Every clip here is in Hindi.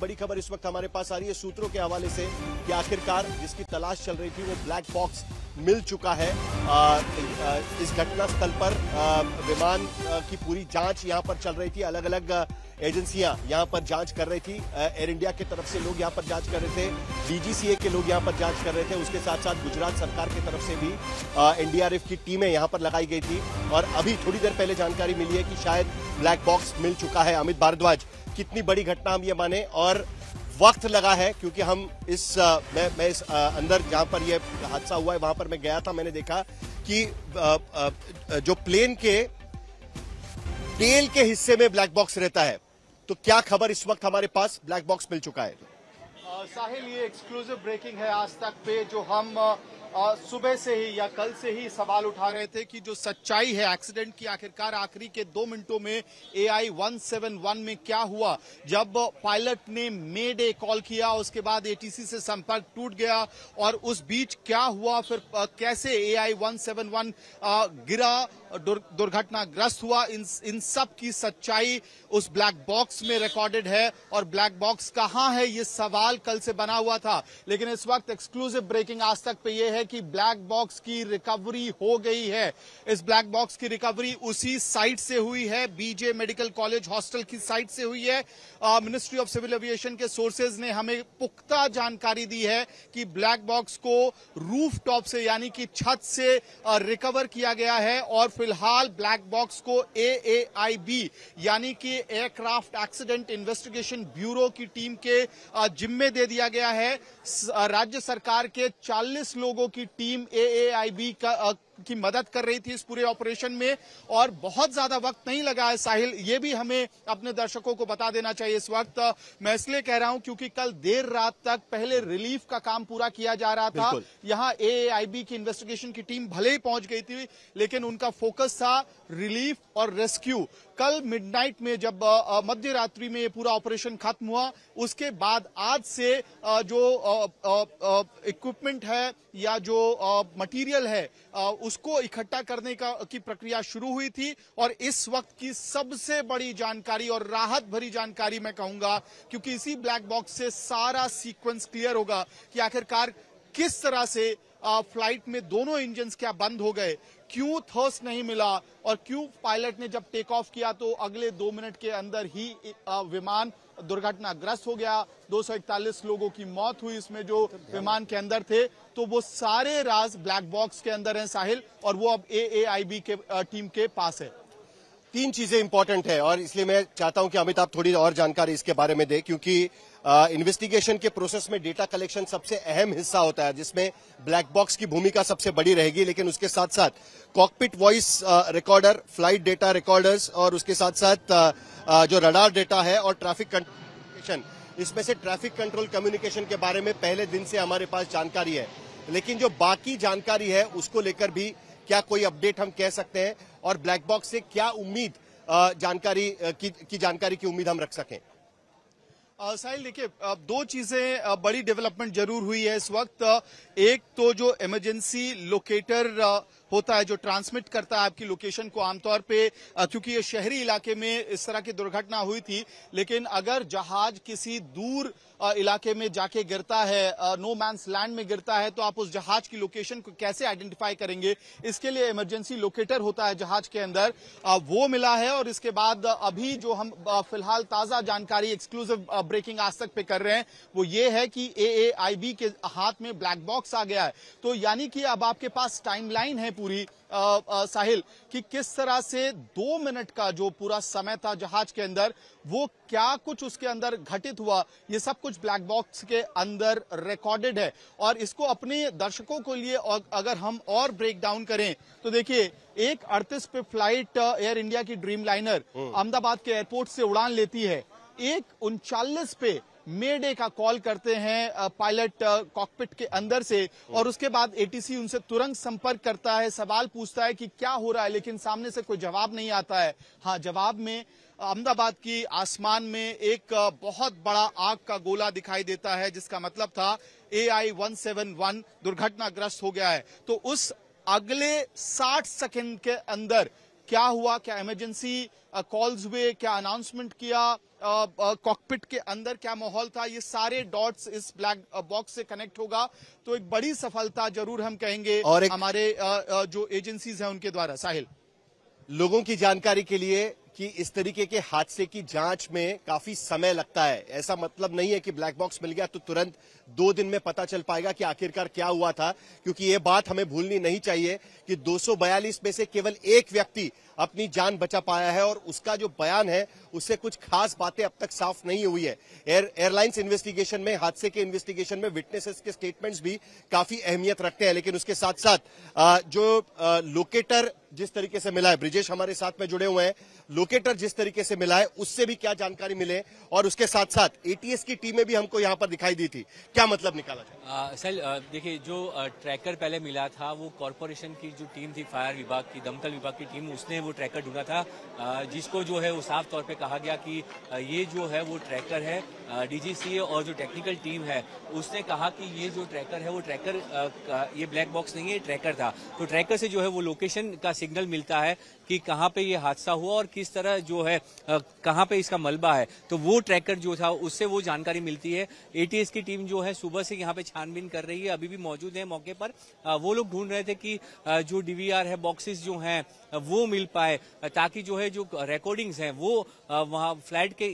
बड़ी खबर इस वक्त हमारे पास आ रही है सूत्रों के हवाले से कि आखिरकार जिसकी तलाश चल रही थी वो ब्लैक बॉक्स मिल चुका है। इस घटना स्थल पर विमान की पूरी जांच यहां पर चल रही थी। अलग अलग एजेंसियां यहां पर जांच कर रही थी। एयर इंडिया की तरफ से लोग यहां पर जांच कर रहे थे, डीजीसीए के लोग यहां पर जांच कर रहे थे। उसके साथ साथ गुजरात सरकार की तरफ से भी एनडीआरएफ की टीमें यहां पर लगाई गई थी। और अभी थोड़ी देर पहले जानकारी मिली है कि शायद ब्लैक बॉक्स मिल चुका है। अमित भारद्वाज, कितनी बड़ी घटना हम ये माने और वक्त लगा है, क्योंकि हम मैं इस अंदर जहां पर यह हादसा हुआ है वहां पर मैं गया था। मैंने देखा कि जो प्लेन के टेल के हिस्से में ब्लैक बॉक्स रहता है। तो क्या खबर इस वक्त हमारे पास ब्लैक बॉक्स मिल चुका है? साहिल, ये एक्सक्लूसिव ब्रेकिंग है आज तक पे, जो हम सुबह से ही या कल से ही सवाल उठा रहे थे कि जो सच्चाई है एक्सीडेंट की, आखिरकार आखिरी के 2 मिनटों में AI 171 में क्या हुआ। जब पायलट ने मे डे कॉल किया, उसके बाद ATC से संपर्क टूट गया और उस बीच क्या हुआ, फिर कैसे AI 171 गिरा, दुर्घटनाग्रस्त हुआ, इन सब की सच्चाई उस ब्लैक बॉक्स में रिकॉर्डेड है। और ब्लैक बॉक्स कहां है, ये सवाल कल से बना हुआ था। लेकिन इस वक्त एक्सक्लूसिव ब्रेकिंग आज तक पे ये है कि ब्लैक बॉक्स की रिकवरी हो गई है। इस ब्लैक बॉक्स की रिकवरी उसी साइट से हुई है, BJ मेडिकल कॉलेज हॉस्टल की साइट से हुई है। मिनिस्ट्री ऑफ सिविल एविएशन के सोर्सेज ने हमें पुख्ता जानकारी दी है कि ब्लैक बॉक्स को रूफ टॉप से यानी कि छत से रिकवर किया गया है। और फिलहाल ब्लैक बॉक्स को AAIB यानी कि एयरक्राफ्ट एक्सीडेंट इन्वेस्टिगेशन ब्यूरो की टीम के जिम्मे दे दिया गया है। राज्य सरकार के 40 लोगों की टीम AAIB की मदद कर रही थी इस पूरे ऑपरेशन में। और बहुत ज्यादा वक्त नहीं लगा है साहिल, ये भी हमें अपने दर्शकों को बता देना चाहिए। इस वक्त मैं इसलिए कह रहा हूं क्योंकि कल देर रात तक पहले रिलीफ का काम पूरा किया जा रहा था। यहां AAIB की इन्वेस्टिगेशन की टीम भले ही पहुंच गई थी, लेकिन उनका फोकस था रिलीफ और रेस्क्यू। कल मिडनाइट में जब मध्य रात्रि में ये पूरा ऑपरेशन खत्म हुआ, उसके बाद आज से जो इक्विपमेंट है या जो मटेरियल है उसको इकट्ठा करने की प्रक्रिया शुरू हुई थी। और इस वक्त की सबसे बड़ी जानकारी और राहत भरी जानकारी मैं कहूंगा, क्योंकि इसी ब्लैक बॉक्स से सारा सीक्वेंस क्लियर होगा कि आखिरकार किस तरह से फ्लाइट में दोनों इंजन्स क्या बंद हो गए, क्यों थर्स्ट नहीं मिला और क्यों पायलट ने जब टेक ऑफ किया तो अगले 2 मिनट के अंदर ही विमान दुर्घटनाग्रस्त हो गया। 241 लोगों की मौत हुई इसमें जो विमान के अंदर थे। तो वो सारे राज ब्लैक बॉक्स के अंदर हैं साहिल, और वो अब AAIB के टीम के पास है। 3 चीजें इंपॉर्टेंट है और इसलिए मैं चाहता हूं कि अमित आप थोड़ी और जानकारी इसके बारे में दें, क्योंकि इन्वेस्टिगेशन के प्रोसेस में डेटा कलेक्शन सबसे अहम हिस्सा होता है, जिसमें ब्लैक बॉक्स की भूमिका सबसे बड़ी रहेगी। लेकिन उसके साथ साथ cockpit voice recorder, flight data recorders और उसके साथ साथ जो रडार डेटा है और ट्रैफिक कम्युनिकेशन, इसमें से ट्रैफिक कंट्रोल कम्युनिकेशन के बारे में पहले दिन से हमारे पास जानकारी है। लेकिन जो बाकी जानकारी है उसको लेकर भी क्या कोई अपडेट हम कह सकते हैं और ब्लैक बॉक्स से क्या उम्मीद जानकारी की उम्मीद हम रख सकें? साहिल, देखिए 2 चीजें बड़ी डेवलपमेंट जरूर हुई है इस वक्त। एक तो जो इमरजेंसी लोकेटर होता है, जो ट्रांसमिट करता है आपकी लोकेशन को आमतौर पे, क्योंकि ये शहरी इलाके में इस तरह की दुर्घटना हुई थी। लेकिन अगर जहाज किसी दूर इलाके में जाके गिरता है, नो मैंस लैंड में गिरता है, तो आप उस जहाज की लोकेशन को कैसे आइडेंटिफाई करेंगे, इसके लिए इमरजेंसी लोकेटर होता है जहाज के अंदर, वो मिला है। और इसके बाद अभी जो हम फिलहाल ताजा जानकारी एक्सक्लूसिव ब्रेकिंग आज तक पे कर रहे हैं वो ये है कि AAIB के हाथ में ब्लैक बॉक्स आ गया है। तो यानी कि अब आपके पास टाइमलाइन है पूरी साहिल कि किस तरह से 2 मिनट का जो पूरा समय था जहाज के अंदर, वो क्या कुछ उसके अंदर घटित हुआ, ये सब कुछ ब्लैक बॉक्स के अंदर रिकॉर्डेड है। और इसको अपने दर्शकों के लिए अगर हम और ब्रेक डाउन करें तो देखिए, एक 38 पे फ्लाइट एयर इंडिया की ड्रीम लाइनर अहमदाबाद के एयरपोर्ट से उड़ान लेती है। एक 39 पे मे डे का कॉल करते हैं पायलट कॉकपिट के अंदर से, और उसके बाद ATC उनसे तुरंत संपर्क करता है, सवाल पूछता है कि क्या हो रहा है, लेकिन सामने से कोई जवाब नहीं आता है। हाँ, जवाब में अहमदाबाद की आसमान में एक बहुत बड़ा आग का गोला दिखाई देता है, जिसका मतलब था AI 171 दुर्घटनाग्रस्त हो गया है। तो उस अगले 60 सेकंड के अंदर क्या हुआ, क्या इमरजेंसी कॉल्स हुए, क्या अनाउंसमेंट किया कॉकपिट के अंदर क्या माहौल था, ये सारे डॉट्स इस ब्लैक बॉक्स से कनेक्ट होगा तो एक बड़ी सफलता जरूर हम कहेंगे और हमारे जो एजेंसीज हैं उनके द्वारा। साहिल, लोगों की जानकारी के लिए कि इस तरीके के हादसे की जांच में काफी समय लगता है। ऐसा मतलब नहीं है कि ब्लैक बॉक्स मिल गया तो तुरंत 2 दिन में पता चल पाएगा कि आखिरकार क्या हुआ था, क्योंकि ये बात हमें भूलनी नहीं चाहिए कि 242 में से केवल एक व्यक्ति अपनी जान बचा पाया है और उसका जो बयान है उससे कुछ खास बातें अब तक साफ नहीं हुई है। एयरलाइंस इन्वेस्टिगेशन में, हादसे के इन्वेस्टिगेशन में विटनेसेस के स्टेटमेंट्स भी काफी अहमियत रखते हैं, लेकिन उसके साथ साथ जो लोकेटर जिस तरीके से मिला है, ब्रिजेश हमारे साथ में जुड़े हुए हैं, लोकेटर जिस तरीके से मिला है उससे भी क्या जानकारी मिले, और उसके साथ साथ एटीएस की टीमें भी हमको यहां पर दिखाई दी थी, क्या मतलब निकाला जाए? सर देखिए, जो ट्रैकर पहले मिला था वो कॉरपोरेशन की जो टीम थी, फायर विभाग की, दमकल विभाग की टीम, उसने वो ट्रैकर ढूंढा था, जिसको जो है वो साफ तौर पे कहा गया कि ये जो है वो ट्रैकर है। डीजीसीए और जो टेक्निकल टीम है उसने कहा कि ये जो ट्रैकर है वो ट्रैकर ये ब्लैक बॉक्स नहीं है, ट्रैकर था। तो ट्रैकर से जो है वो लोकेशन का सिग्नल मिलता है कि कहाँ पे ये हादसा हुआ और किस तरह जो है कहाँ पे इसका मलबा है, तो वो ट्रैकर जो था उससे वो जानकारी मिलती है। एटीएस की टीम जो है सुबह से यहाँ पे छानबीन कर रही है, अभी भी मौजूद है मौके पर। वो लोग ढूंढ रहे थे कि जो डीवीआर है, बॉक्सेस जो हैं वो मिल पाए, ताकि जो है जो रिकॉर्डिंग्स हैं वो वहाँ फ्लाइट के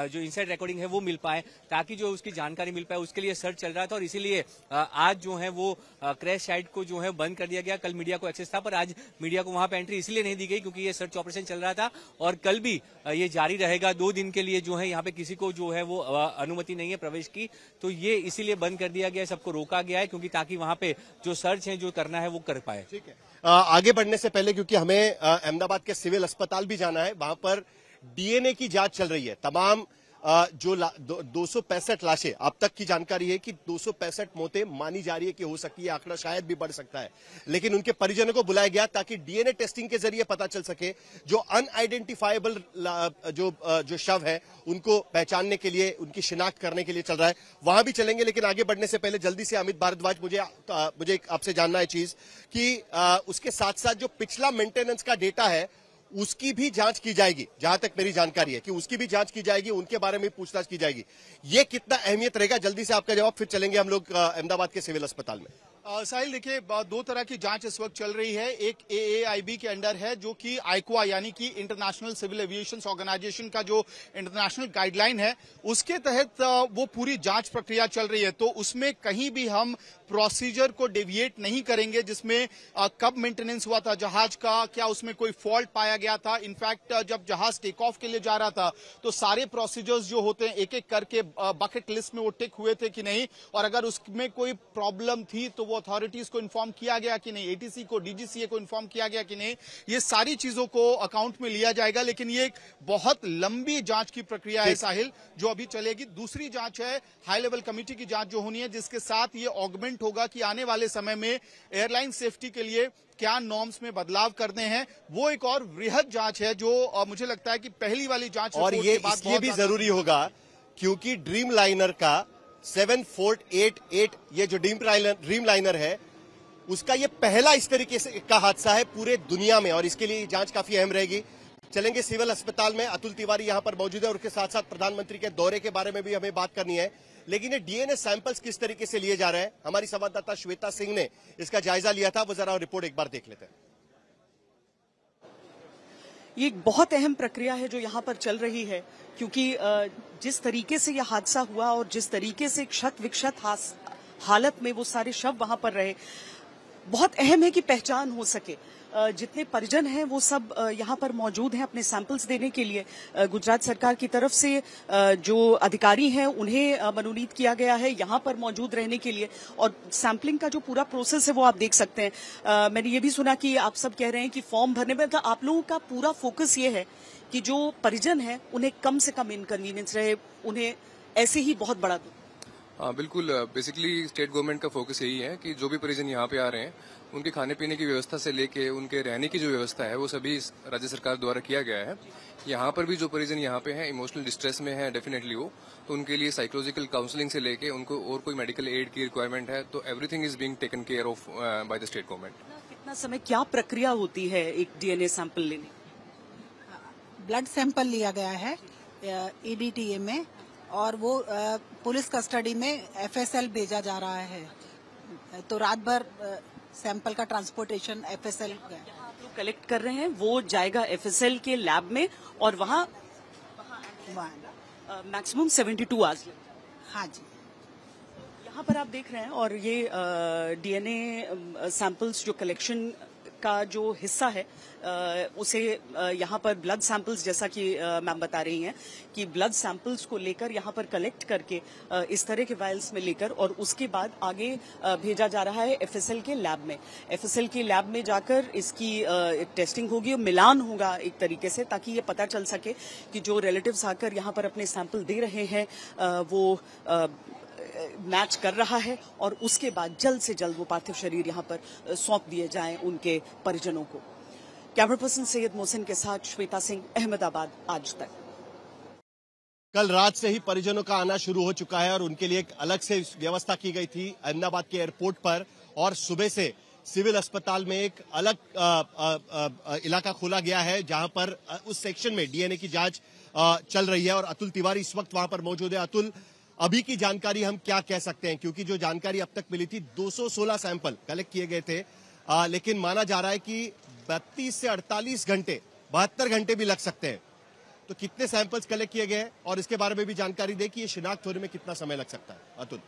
जो इनसाइड रिकॉर्डिंग है वो मिल पाए, ताकि जो उसकी जानकारी मिल पाए। उसके लिए सर्च चल रहा था और इसीलिए आज जो है वो क्रैश साइट को जो है बंद कर दिया गया। कल मीडिया को एक्सेस था, पर आज मीडिया को वहां पे एंट्री इसलिए नहीं दी गई क्योंकि ये सर्च ऑपरेशन चल रहा था और कल भी ये जारी रहेगा। 2 दिन के लिए जो है यहाँ पे किसी को जो है वो अनुमति नहीं है प्रवेश की, तो ये इसीलिए बंद कर दिया गया है, सबको रोका गया है, क्योंकि ताकि वहां पे जो सर्च है जो करना है वो कर पाए। ठीक है, आगे बढ़ने से पहले, क्योंकि हमें अहमदाबाद के सिविल अस्पताल भी जाना है, वहां पर डीएनए की जांच चल रही है। तमाम जो 265 लाशें, अब तक की जानकारी है कि 265 मौतें मानी जा रही है कि हो सकती है, आंकड़ा शायद भी बढ़ सकता है, लेकिन उनके परिजनों को बुलाया गया ताकि डीएनए टेस्टिंग के जरिए पता चल सके जो अनआइडेंटिफाइबल जो शव है उनको पहचानने के लिए, उनकी शिनाख्त करने के लिए चल रहा है। वहां भी चलेंगे, लेकिन आगे बढ़ने से पहले जल्दी से अमित भारद्वाज, मुझे आपसे जानना है चीज कि उसके साथ साथ जो पिछला मेंटेनेंस का डेटा है उसकी भी जांच की जाएगी। जहां तक मेरी जानकारी है कि उसकी भी जांच की जाएगी, उनके बारे में पूछताछ की जाएगी। ये कितना अहमियत रहेगा, जल्दी से आपका जवाब, फिर चलेंगे हम लोग अहमदाबाद के सिविल अस्पताल में। साहिल, देखिए 2 तरह की जांच इस वक्त चल रही है। एक AAIB के अंडर है जो कि आइक्वा यानी कि इंटरनेशनल सिविल एविएशन ऑर्गेनाइजेशन का जो इंटरनेशनल गाइडलाइन है उसके तहत वो पूरी जांच प्रक्रिया चल रही है। तो उसमें कहीं भी हम प्रोसीजर को डेविएट नहीं करेंगे, जिसमें कब मेंटेनेंस हुआ था जहाज का, क्या उसमें कोई फॉल्ट पाया गया था। इनफैक्ट जब जहाज टेक ऑफ के लिए जा रहा था तो सारे प्रोसीजर्स जो होते हैं एक एक करके बकेट लिस्ट में वो टिक हुए थे कि नहीं, और अगर उसमें कोई प्रॉब्लम थी तो वो अथॉरिटीज को इन्फॉर्म किया गया कि नहीं, एटीसी को, डीजीसीए को इन्फॉर्म किया गया कि नहीं, ये सारी चीजों को अकाउंट में लिया जाएगा। लेकिन ये एक बहुत लंबी जांच की प्रक्रिया है साहिल, जो अभी चलेगी। दूसरी जांच है हाई लेवल कमेटी की जांच जो होनी है, जिसके साथ ये ऑगमेंट होगा कि आने वाले समय में एयरलाइन सेफ्टी के लिए क्या नॉर्म्स में बदलाव करने हैं। वो एक और वृहद जांच है जो मुझे लगता है कि पहली वाली जांच और ये इसलिए भी जरूरी होगा क्योंकि ड्रीम लाइनर का 7488 ये जो ड्रीम लाइनर है उसका ये पहला इस तरीके से का हादसा है पूरे दुनिया में, और इसके लिए जांच काफी अहम रहेगी। चलेंगे सिविल अस्पताल में, अतुल तिवारी यहां पर मौजूद है और उसके साथ साथ प्रधानमंत्री के दौरे के बारे में भी हमें बात करनी है। लेकिन ये डीएनए सैंपल्स किस तरीके से लिए जा रहे हैं, हमारी संवाददाता श्वेता सिंह ने इसका जायजा लिया था, वो जरा रिपोर्ट एक बार देख लेते हैं। ये एक बहुत अहम प्रक्रिया है जो यहाँ पर चल रही है, क्योंकि जिस तरीके से यह हादसा हुआ और जिस तरीके से क्षत विक्षत हालत में वो सारे शव वहां पर रहे, बहुत अहम है कि पहचान हो सके। जितने परिजन हैं वो सब यहाँ पर मौजूद हैं अपने सैंपल्स देने के लिए। गुजरात सरकार की तरफ से जो अधिकारी हैं उन्हें मनोनीत किया गया है यहाँ पर मौजूद रहने के लिए, और सैंपलिंग का जो पूरा प्रोसेस है वो आप देख सकते हैं। मैंने ये भी सुना कि आप सब कह रहे हैं कि फॉर्म भरने में, मतलब आप लोगों का पूरा फोकस ये है कि जो परिजन हैं उन्हें कम से कम इनकन्वीनियंस रहे, उन्हें ऐसे ही बहुत बड़ा दो। हाँ बिल्कुल, बेसिकली स्टेट गवर्नमेंट का फोकस यही है कि जो भी परिजन यहाँ पे आ रहे हैं उनके खाने पीने की व्यवस्था से लेके उनके रहने की जो व्यवस्था है वो सभी राज्य सरकार द्वारा किया गया है। यहाँ पर भी जो परिजन यहाँ पे हैं इमोशनल डिस्ट्रेस में है डेफिनेटली वो, तो उनके लिए साइकोलॉजिकल काउंसलिंग से लेके उनको और कोई मेडिकल एड की रिक्वायरमेंट है तो everything is being taken care of by the state government. कितना समय, क्या प्रक्रिया होती है एक डीएनए सैंपल लेने? ब्लड सैंपल लिया गया है EDTA में, और वो पुलिस कस्टडी में FSL भेजा जा रहा है। तो रात भर सैंपल का ट्रांसपोर्टेशन FSL आप लोग कलेक्ट कर रहे हैं, वो जाएगा FSL के लैब में और वहाँ मैक्सिमम 72 आवर्स। हाँ जी, यहाँ पर आप देख रहे हैं, और ये DNA सैंपल्स जो कलेक्शन का जो हिस्सा है उसे यहाँ पर ब्लड सैंपल्स, जैसा कि मैम बता रही हैं कि ब्लड सैंपल्स को लेकर यहाँ पर कलेक्ट करके इस तरह के वायल्स में लेकर और उसके बाद आगे भेजा जा रहा है FSL के लैब में। FSL के लैब में जाकर इसकी टेस्टिंग होगी और मिलान होगा एक तरीके से, ताकि ये पता चल सके कि जो रिलेटिव्स आकर यहाँ पर अपने सैंपल दे रहे हैं वो मैच कर रहा है, और उसके बाद जल्द से जल्द वो पार्थिव शरीर यहाँ पर सौंप दिए जाएं उनके परिजनों को। कैमरा पर्सन सैयद मोहसिन के साथ श्वेता सिंह, अहमदाबाद, आज तक। कल रात से ही परिजनों का आना शुरू हो चुका है और उनके लिए एक अलग से व्यवस्था की गई थी अहमदाबाद के एयरपोर्ट पर, और सुबह से सिविल अस्पताल में एक अलग इलाका खोला गया है जहां पर उस सेक्शन में DNA की जांच चल रही है। और अतुल तिवारी इस वक्त वहां पर मौजूद है। अतुल, अभी की जानकारी हम क्या कह सकते हैं, क्योंकि जो जानकारी अब तक मिली थी 216 सैंपल कलेक्ट किए गए थे, लेकिन माना जा रहा है कि 32 से 48 घंटे 72 घंटे भी लग सकते हैं। तो कितने सैंपल्स कलेक्ट किए गए और इसके बारे में भी जानकारी दे कि ये शिनाख्त होने में कितना समय लग सकता है। अतुल।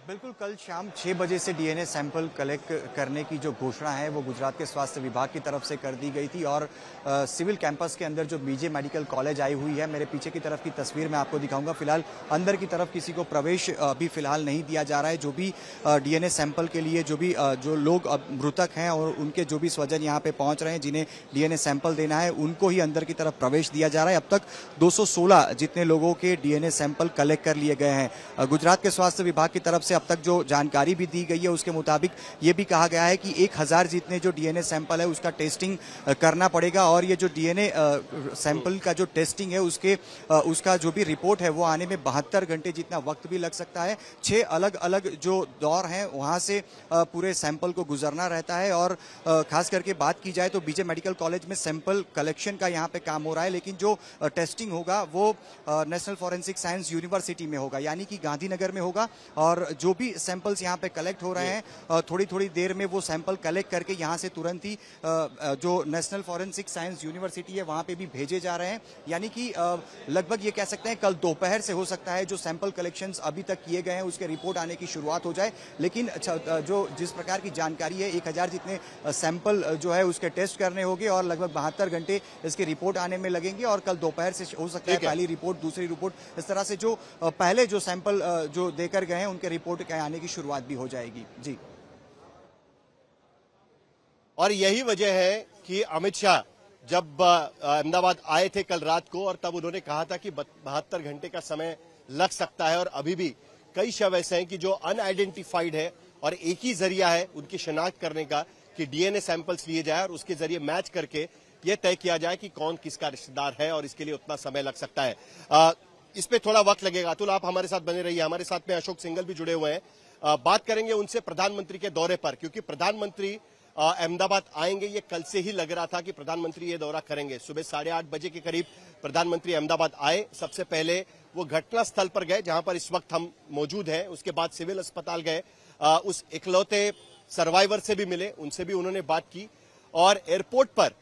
बिल्कुल, कल शाम 6 बजे से DNA सैंपल कलेक्ट करने की जो घोषणा है वो गुजरात के स्वास्थ्य विभाग की तरफ से कर दी गई थी, और सिविल कैंपस के अंदर जो BJ मेडिकल कॉलेज आई हुई है, मेरे पीछे की तरफ की तस्वीर मैं आपको दिखाऊंगा। फिलहाल अंदर की तरफ किसी को प्रवेश अभी फिलहाल नहीं दिया जा रहा है। जो भी DNA सैंपल के लिए जो लोग मृतक हैं और उनके जो भी स्वजन यहाँ पे पहुंच रहे हैं जिन्हें DNA सैंपल देना है, उनको ही अंदर की तरफ प्रवेश दिया जा रहा है। अब तक 216 जितने लोगों के DNA सैंपल कलेक्ट कर लिए गए हैं। गुजरात के स्वास्थ्य विभाग की तरफ से अब तक जो जानकारी भी दी गई है उसके मुताबिक ये भी कहा गया है कि 1000 जितने जो DNA सैंपल है उसका टेस्टिंग करना पड़ेगा, और ये जो DNA सैंपल का जो टेस्टिंग है उसका जो भी रिपोर्ट है वो आने में 72 घंटे जितना वक्त भी लग सकता है। 6 अलग अलग जो दौर हैं वहां से पूरे सैंपल को गुजरना रहता है, और खास करके बात की जाए तो BJ मेडिकल कॉलेज में सैंपल कलेक्शन का यहाँ पे काम हो रहा है, लेकिन जो टेस्टिंग होगा वो नेशनल फॉरेंसिक साइंस यूनिवर्सिटी में होगा, यानी कि गांधीनगर में होगा। और जो भी सैंपल्स यहाँ पे कलेक्ट हो रहे हैं, थोड़ी देर में वो सैंपल कलेक्ट करके यहाँ से तुरंत ही जो नेशनल फॉरेंसिक साइंस यूनिवर्सिटी है वहाँ पे भी भेजे जा रहे हैं। यानी कि लगभग ये कह सकते हैं कल दोपहर से हो सकता है जो सैंपल कलेक्शंस अभी तक किए गए हैं उसके रिपोर्ट आने की शुरुआत हो जाए। लेकिन जो जिस प्रकार की जानकारी है 1000 जितने सैंपल जो है उसके टेस्ट करने होंगे और लगभग 72 घंटे इसकी रिपोर्ट आने में लगेंगे, और कल दोपहर से हो सकता है पहली रिपोर्ट, दूसरी रिपोर्ट, इस तरह से जो पहले जो सैंपल जो देकर गए हैं उनके रिपोर्ट के आने की शुरुआत भी हो जाएगी। जी, और यही वजह है कि अमित शाह जब अहमदाबाद आए थे कल रात को, और तब उन्होंने कहा था कि 72 घंटे का समय लग सकता है, और अभी भी कई शव ऐसे हैं कि जो अनआइडेंटिफाइड है और एक ही जरिया है उनकी शिनाख्त करने का कि DNA सैंपल्स लिए जाए और उसके जरिए मैच करके यह तय किया जाए कि कौन किसका रिश्तेदार है, और इसके लिए उतना समय लग सकता है। इस पे थोड़ा वक्त लगेगा। अतुल, आप हमारे साथ बने रहिए। हमारे साथ में अशोक सिंघल भी जुड़े हुए हैं। बात करेंगे उनसे प्रधानमंत्री के दौरे पर, क्योंकि प्रधानमंत्री अहमदाबाद आएंगे, ये कल से ही लग रहा था कि प्रधानमंत्री ये दौरा करेंगे। सुबह 8:30 बजे के करीब प्रधानमंत्री अहमदाबाद आए। सबसे पहले वो घटना स्थल पर गए जहां पर इस वक्त हम मौजूद हैं। उसके बाद सिविल अस्पताल गए, उस इकलौते सर्वाइवर से भी मिले, उनसे भी उन्होंने बात की, और एयरपोर्ट पर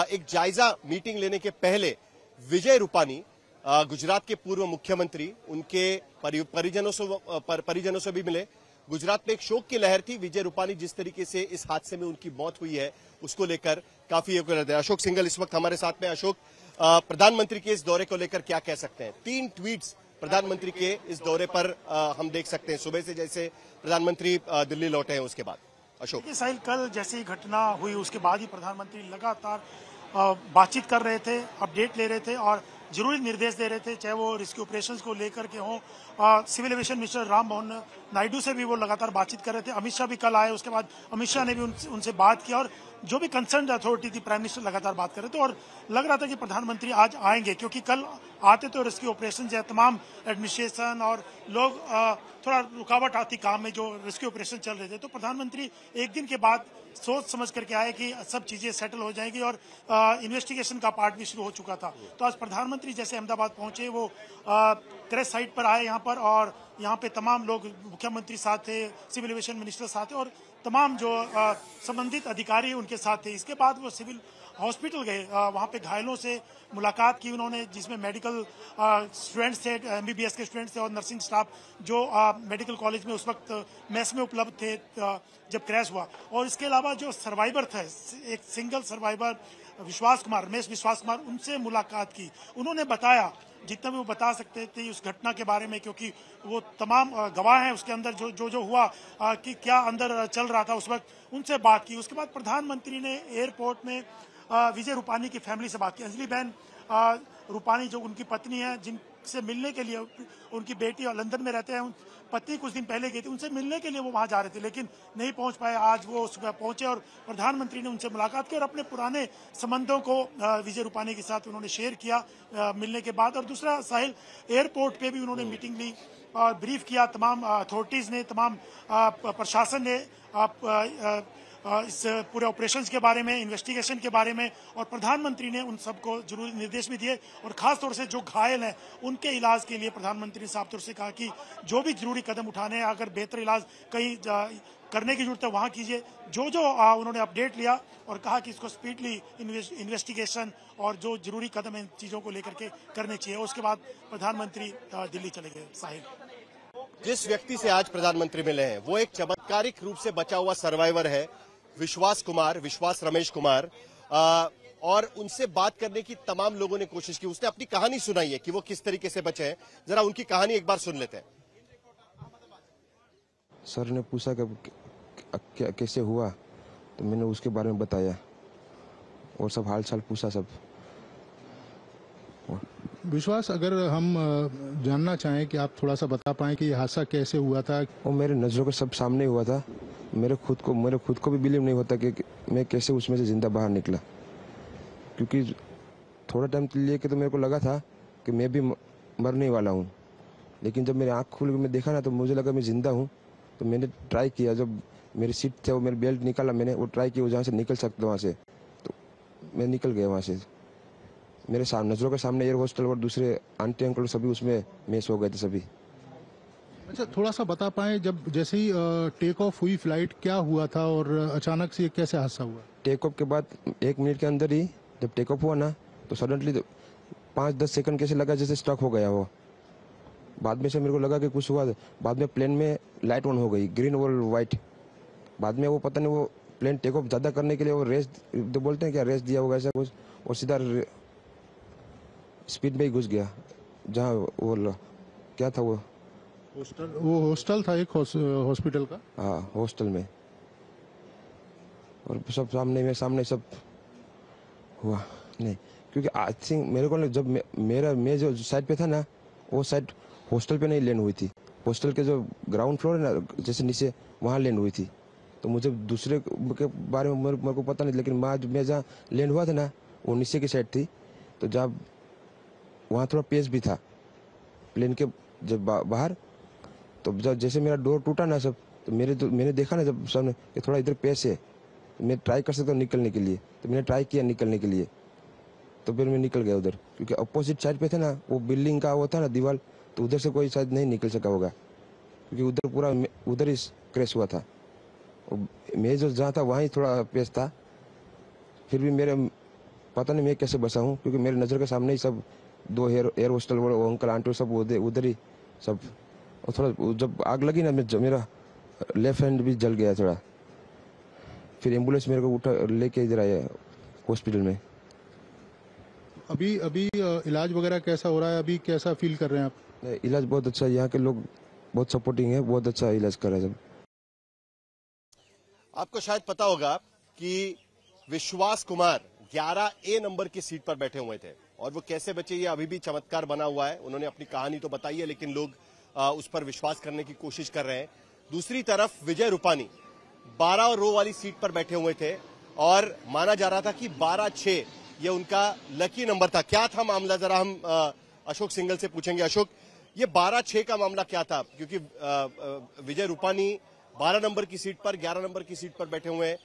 एक जायजा मीटिंग लेने के पहले विजय रूपानी, गुजरात के पूर्व मुख्यमंत्री, उनके परिजनों से भी मिले। गुजरात में एक शोक की लहर थी। विजय रूपानी जिस तरीके से इस हादसे में उनकी मौत हुई है उसको लेकर काफी अशोक सिंघल इस वक्त हमारे साथ में। अशोक, प्रधानमंत्री के इस दौरे को लेकर क्या कह सकते हैं? 3 ट्वीट्स प्रधानमंत्री के इस दौरे पर हम देख सकते हैं, सुबह से जैसे प्रधानमंत्री दिल्ली लौटे हैं उसके बाद। अशोक, साहिल, कल जैसे ही घटना हुई उसके बाद ही प्रधानमंत्री लगातार बातचीत कर रहे थे, अपडेट ले रहे थे और जरूरी निर्देश दे रहे थे, चाहे वो रेस्क्यू ऑपरेशंस को लेकर के हों। Civil aviation minister Ram Mohan Naidu से भी वो लगातार बातचीत कर रहे थे। अमित शाह भी कल आए, उसके बाद अमित शाह ने भी उनसे बात की, और जो भी कंसर्न अथॉरिटी थी, प्राइम मिनिस्टर लगातार बात कर रहे थे और लग रहा था कि प्रधानमंत्री आज आएंगे, क्योंकि कल आते तो रेस्क्यू ऑपरेशन या तमाम एडमिनिस्ट्रेशन और लोग थोड़ा रुकावट आती काम में जो रेस्क्यू ऑपरेशन चल रहे थे। तो प्रधानमंत्री एक दिन के बाद सोच समझ करके आए कि सब चीजें सेटल हो जाएंगी और इन्वेस्टिगेशन का पार्ट भी शुरू हो चुका था। तो आज प्रधानमंत्री जैसे अहमदाबाद पहुंचे, वो क्रैश साइट पर आए यहाँ पर, और यहाँ पे तमाम लोग, मुख्यमंत्री साथ थे, सिविल एविएशन मिनिस्टर साथ थे और तमाम जो संबंधित अधिकारी उनके साथ थे। इसके बाद वो सिविल हॉस्पिटल गए, वहाँ पे घायलों से मुलाकात की उन्होंने, जिसमें मेडिकल स्टूडेंट्स थे, MBBS के स्टूडेंट्स थे और नर्सिंग स्टाफ जो मेडिकल कॉलेज में उस वक्त मेस में उपलब्ध थे जब क्रैश हुआ। और इसके अलावा जो सर्वाइवर थे, एक सिंगल सर्वाइवर विश्वास कुमार, रमेश विश्वास कुमार, उनसे मुलाकात की। उन्होंने बताया जितना भी वो बता सकते थे उस घटना के बारे में, क्योंकि वो तमाम गवाह हैं उसके अंदर जो हुआ कि क्या अंदर चल रहा था उस वक्त, उनसे बात की। उसके बाद प्रधानमंत्री ने एयरपोर्ट में विजय रूपानी की फैमिली से बात की। अंजलि बहन रूपानी जो उनकी पत्नी है, जिनसे मिलने के लिए उनकी बेटी और लंदन में रहते हैं, पत्नी कुछ दिन पहले गई थी, उनसे मिलने के लिए वो वहां जा रहे थे लेकिन नहीं पहुंच पाए। आज वो सुबह पहुंचे और प्रधानमंत्री ने उनसे मुलाकात की और अपने पुराने संबंधों को विजय रूपानी के साथ उन्होंने शेयर किया मिलने के बाद। और दूसरा, साहिल, एयरपोर्ट पे भी उन्होंने मीटिंग ली और ब्रीफ किया। तमाम अथॉरिटीज ने, तमाम प्रशासन ने इस पूरे ऑपरेशंस के बारे में, इन्वेस्टिगेशन के बारे में, और प्रधानमंत्री ने उन सबको जरूरी निर्देश भी दिए। और खास तौर से जो घायल हैं उनके इलाज के लिए प्रधानमंत्री ने साफ तौर से कहा कि जो भी जरूरी कदम उठाने हैं, अगर बेहतर इलाज कहीं करने की जरूरत है वहां कीजिए। जो उन्होंने अपडेट लिया और कहा कि इसको स्पीडली इन्वेस्टिगेशन और जो जरूरी कदम इन चीजों को लेकर के करने चाहिए। उसके बाद प्रधानमंत्री दिल्ली चले गए। साहिल, जिस व्यक्ति से आज प्रधानमंत्री मिले हैं वो एक चमत्कारिक रूप से बचा हुआ सर्वाइवर है, विश्वास रमेश कुमार, और उनसे बात करने की तमाम लोगों ने कोशिश की। उसने अपनी कहानी सुनाई है कि वो किस तरीके से बचे हैं। जरा उनकी कहानी एक बार सुन लेते हैं। सर ने पूछा कि कैसे हुआ, तो मैंने उसके बारे में बताया और सब हाल चाल पूछा सब। विश्वास, अगर हम जानना चाहें कि आप थोड़ा सा बता पाएं कि ये हादसा कैसे हुआ था। वो मेरे नज़रों के सब सामने हुआ था। मेरे खुद को भी बिलीव नहीं होता कि मैं कैसे उसमें से जिंदा बाहर निकला, क्योंकि थोड़ा टाइम लिए के तो मेरे को लगा था कि मैं भी मरने वाला हूँ, लेकिन जब मेरी आँख खुल के मैं देखा ना तो मुझे लगा मैं जिंदा हूँ। तो मैंने ट्राई किया, जब मेरी सीट थे वो मेरी बेल्ट निकाला, मैंने वो ट्राई किया जहाँ से निकल सकता वहाँ से, तो मैं निकल गया वहाँ से। मेरे नज़रों के सामने एयर होस्टल और दूसरे आंटी अंकल सभी उसमें मैच हो गए थे सभी। अच्छा, थोड़ा सा बता पाएं, जब जैसे ही टेक ऑफ हुई फ्लाइट, क्या हुआ था और अचानक से कैसे हादसा हुआ? टेक ऑफ के बाद 1 मिनट के अंदर ही जब टेक ऑफ हुआ ना, तो सडनली 5-10 सेकंड कैसे लगा जैसे स्टक हो गया वो। बाद में से मेरे को लगा कि कुछ हुआ। बाद में प्लेन में लाइट ऑन हो गई, ग्रीन और वाइट। बाद में वो पता नहीं, वो प्लेन टेक ऑफ ज्यादा करने के लिए वो रेस बोलते हैं क्या, रेस दिया होगा ऐसा कुछ, और सीधा स्पीड में ही घुस गया जहाँ वो क्या था, वो हॉस्टल था, एक हॉस्पिटल का। हाँ, हॉस्टल में। और सब सामने सब हुआ नहीं, क्योंकि आई थिंक मेरे को जब मैं जो साइड पे था ना, वो साइड हॉस्टल पे नहीं लैंड हुई थी। हॉस्टल के जो ग्राउंड फ्लोर है ना, जैसे नीचे, वहाँ लैंड हुई थी। तो मुझे दूसरे के बारे में मेरे को पता नहीं, लेकिन मैं जहाँ लैंड हुआ था ना, वो नीचे की साइड थी। तो जब वहाँ थोड़ा पेस भी था प्लेन के जब बाहर, तो जब जैसे मेरा डोर टूटा ना सब, तो मैंने देखा ना जब सामने कि थोड़ा इधर पेस है, तो मैं ट्राई कर सकता हूँ निकलने के लिए। तो मैंने ट्राई किया निकलने के लिए, तो फिर मैं निकल गया उधर, क्योंकि अपोजिट साइड पे था ना, वो बिल्डिंग का वो था ना दीवार, तो उधर से कोई शायद नहीं निकल सका होगा, क्योंकि उधर पूरा उधर ही क्रैश हुआ था। मैं जो जहाँ था वहाँ ही थोड़ा पेस था। फिर भी मेरे पता नहीं मैं कैसे बचा हूँ, क्योंकि मेरे नज़र के सामने ही सब 2 एयर होस्टल वो अंकल आंटी सब उधर ही सब। और थोड़ा जब आग लगी ना, मेरा लेफ्ट हैंड भी जल गया थोड़ा। फिर एम्बुलेंस मेरे को उठा लेके इधर आया हॉस्पिटल में। अभी इलाज वगैरह कैसा हो रहा है? अभी कैसा फील कर रहे हैं आप? इलाज बहुत अच्छा है, यहाँ के लोग बहुत सपोर्टिंग है, बहुत अच्छा इलाज कर रहे हैं सब। आपको शायद पता होगा कि विश्वास कुमार 11A नंबर की सीट पर बैठे हुए थे, और वो कैसे बचे ये अभी भी चमत्कार बना हुआ है। उन्होंने अपनी कहानी तो बताई है, लेकिन लोग उस पर विश्वास करने की कोशिश कर रहे हैं। दूसरी तरफ विजय रूपानी 12 रो वाली सीट पर बैठे हुए थे, और माना जा रहा था कि 12-6 ये उनका लकी नंबर था। क्या था मामला, जरा हम अशोक सिंघल से पूछेंगे। अशोक, ये 12-6 का मामला क्या था? क्योंकि विजय रूपानी 12 नंबर की सीट पर, 11 नंबर की सीट पर बैठे हुए हैं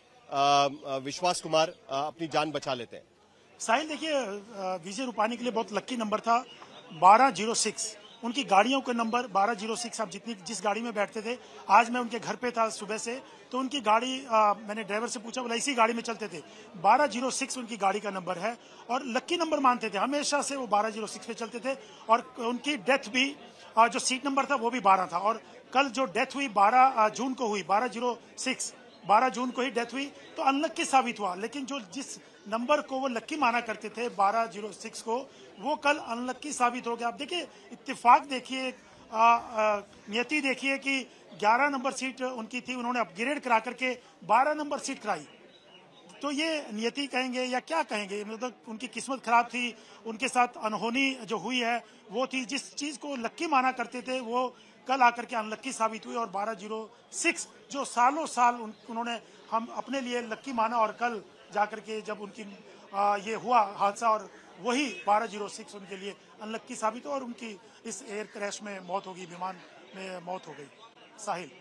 विश्वास कुमार अपनी जान बचा लेते हैं। साहिल, देखिए, विजय रूपानी के लिए बहुत लकी नंबर था 1206। उनकी गाड़ियों के नंबर 1206। आप जिस गाड़ी में बैठते थे, आज मैं उनके घर पे था सुबह से, तो उनकी गाड़ी मैंने ड्राइवर से पूछा, बोला इसी गाड़ी में चलते थे। 1206 उनकी गाड़ी का नंबर है और लकी नंबर मानते थे, हमेशा से वो 1206 पे चलते थे। और उनकी डेथ भी जो सीट नंबर था वो भी 12 था। और कल जो डेथ हुई 12 जून को हुई, 12 जून को ही डेथ हुई, तो अनलक्की साबित हुआ। लेकिन जो जिस नंबर को वो लक्की माना करते थे 1206 को, वो कल अनलक्की साबित हो गया। आप देखिए, इत्तेफाक देखिए, नियति देखिए कि 11 नंबर सीट उनकी थी, उन्होंने अपग्रेड करा करके 12 नंबर सीट कराई। तो ये नियति कहेंगे या क्या कहेंगे, मतलब उनकी किस्मत खराब थी, उनके साथ अनहोनी जो हुई है वो थी। जिस चीज को लक्की माना करते थे वो कल आकर के अनलक्की साबित हुई। और 1206 जो सालों साल उन्होंने हम अपने लिए लक्की माना, और कल जाकर के जब उनकी ये हुआ हादसा, और वही 1206 उनके लिए अनलक्की साबित हो और उनकी इस एयर क्रैश में मौत हो गई, विमान में मौत हो गई। साहिल।